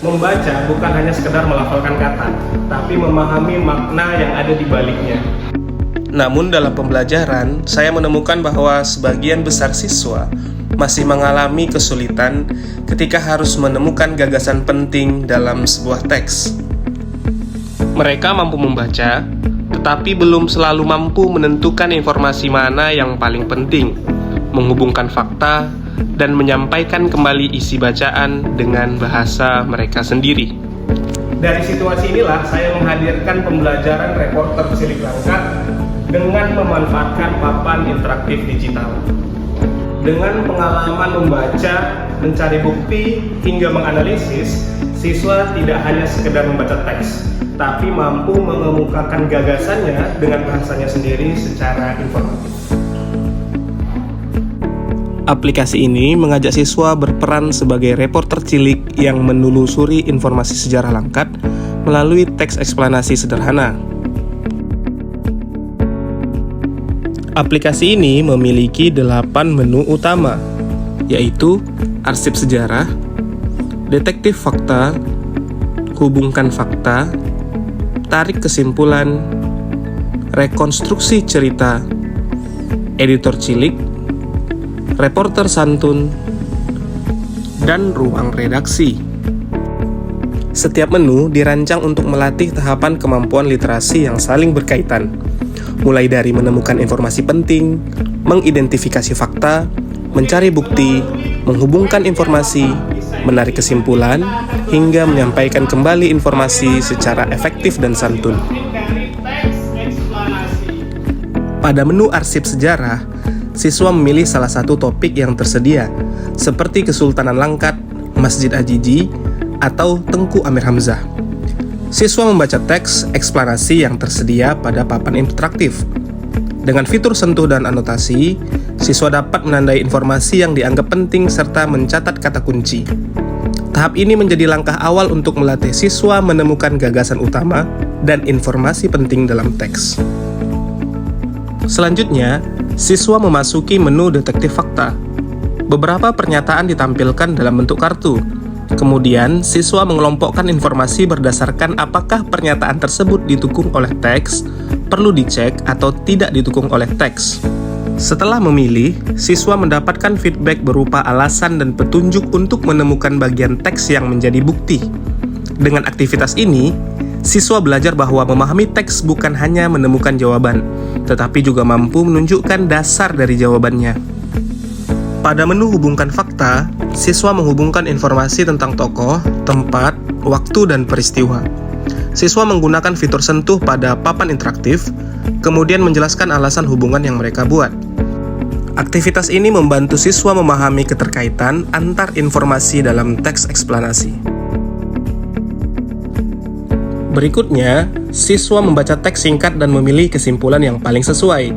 Membaca bukan hanya sekedar melafalkan kata, tapi memahami makna yang ada di baliknya. Namun dalam pembelajaran, saya menemukan bahwa sebagian besar siswa masih mengalami kesulitan ketika harus menemukan gagasan penting dalam sebuah teks. Mereka mampu membaca, tetapi belum selalu mampu menentukan informasi mana yang paling penting, menghubungkan fakta, dan menyampaikan kembali isi bacaan dengan bahasa mereka sendiri. Dari situasi inilah saya menghadirkan pembelajaran reporter cilik langkat dengan memanfaatkan papan interaktif digital. Dengan pengalaman membaca, mencari bukti, hingga menganalisis, siswa tidak hanya sekedar membaca teks, tapi mampu mengemukakan gagasannya dengan bahasanya sendiri secara informatif. Aplikasi ini mengajak siswa berperan sebagai reporter cilik yang menelusuri informasi sejarah langkat melalui teks eksplanasi sederhana. Aplikasi ini memiliki 8 menu utama, yaitu arsip sejarah, detektif fakta, hubungkan fakta, tarik kesimpulan, rekonstruksi cerita, editor cilik, reporter santun, dan ruang redaksi. Setiap menu dirancang untuk melatih tahapan kemampuan literasi yang saling berkaitan, mulai dari menemukan informasi penting, mengidentifikasi fakta, mencari bukti, menghubungkan informasi, menarik kesimpulan, hingga menyampaikan kembali informasi secara efektif dan santun. Pada menu arsip sejarah, siswa memilih salah satu topik yang tersedia, seperti Kesultanan Langkat, Masjid Ajiji, atau Tengku Amir Hamzah. Siswa membaca teks eksplanasi yang tersedia pada papan interaktif. Dengan fitur sentuh dan anotasi, siswa dapat menandai informasi yang dianggap penting serta mencatat kata kunci. Tahap ini menjadi langkah awal untuk melatih siswa menemukan gagasan utama dan informasi penting dalam teks. Selanjutnya, siswa memasuki menu detektif fakta. Beberapa pernyataan ditampilkan dalam bentuk kartu. Kemudian, siswa mengelompokkan informasi berdasarkan apakah pernyataan tersebut didukung oleh teks, perlu dicek, atau tidak didukung oleh teks. Setelah memilih, siswa mendapatkan feedback berupa alasan dan petunjuk untuk menemukan bagian teks yang menjadi bukti. Dengan aktivitas ini, siswa belajar bahwa memahami teks bukan hanya menemukan jawaban, tetapi juga mampu menunjukkan dasar dari jawabannya. Pada menu hubungkan fakta, siswa menghubungkan informasi tentang tokoh, tempat, waktu, dan peristiwa. Siswa menggunakan fitur sentuh pada papan interaktif, kemudian menjelaskan alasan hubungan yang mereka buat. Aktivitas ini membantu siswa memahami keterkaitan antar informasi dalam teks eksplanasi. Berikutnya, siswa membaca teks singkat dan memilih kesimpulan yang paling sesuai.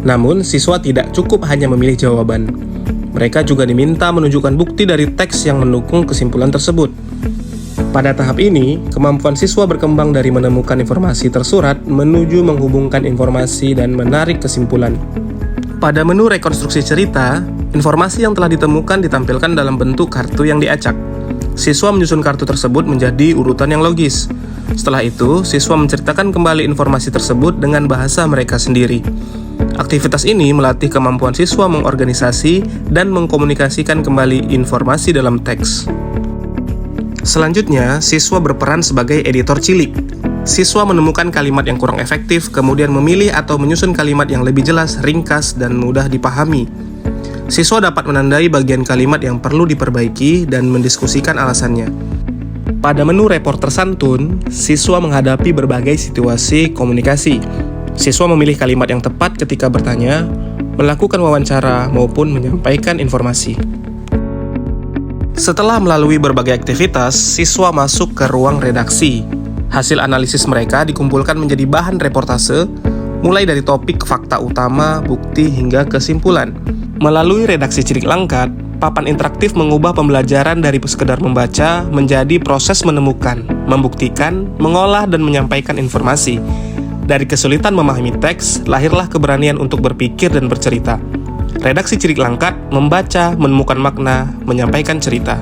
Namun, siswa tidak cukup hanya memilih jawaban. Mereka juga diminta menunjukkan bukti dari teks yang mendukung kesimpulan tersebut. Pada tahap ini, kemampuan siswa berkembang dari menemukan informasi tersurat menuju menghubungkan informasi dan menarik kesimpulan. Pada menu rekonstruksi cerita, informasi yang telah ditemukan ditampilkan dalam bentuk kartu yang diacak. Siswa menyusun kartu tersebut menjadi urutan yang logis. Setelah itu, siswa menceritakan kembali informasi tersebut dengan bahasa mereka sendiri. Aktivitas ini melatih kemampuan siswa mengorganisasi dan mengkomunikasikan kembali informasi dalam teks. Selanjutnya, siswa berperan sebagai editor cilik. Siswa menemukan kalimat yang kurang efektif, kemudian memilih atau menyusun kalimat yang lebih jelas, ringkas, dan mudah dipahami. Siswa dapat menandai bagian kalimat yang perlu diperbaiki dan mendiskusikan alasannya. Pada menu reporter santun, siswa menghadapi berbagai situasi komunikasi. Siswa memilih kalimat yang tepat ketika bertanya, melakukan wawancara, maupun menyampaikan informasi. Setelah melalui berbagai aktivitas, siswa masuk ke ruang redaksi. Hasil analisis mereka dikumpulkan menjadi bahan reportase, mulai dari topik, fakta utama, bukti, hingga kesimpulan. Melalui redaksi cilik langkat, papan interaktif mengubah pembelajaran dari sekedar membaca menjadi proses menemukan, membuktikan, mengolah, dan menyampaikan informasi. Dari kesulitan memahami teks, lahirlah keberanian untuk berpikir dan bercerita. Redaksi cilik langkat, membaca, menemukan makna, menyampaikan cerita.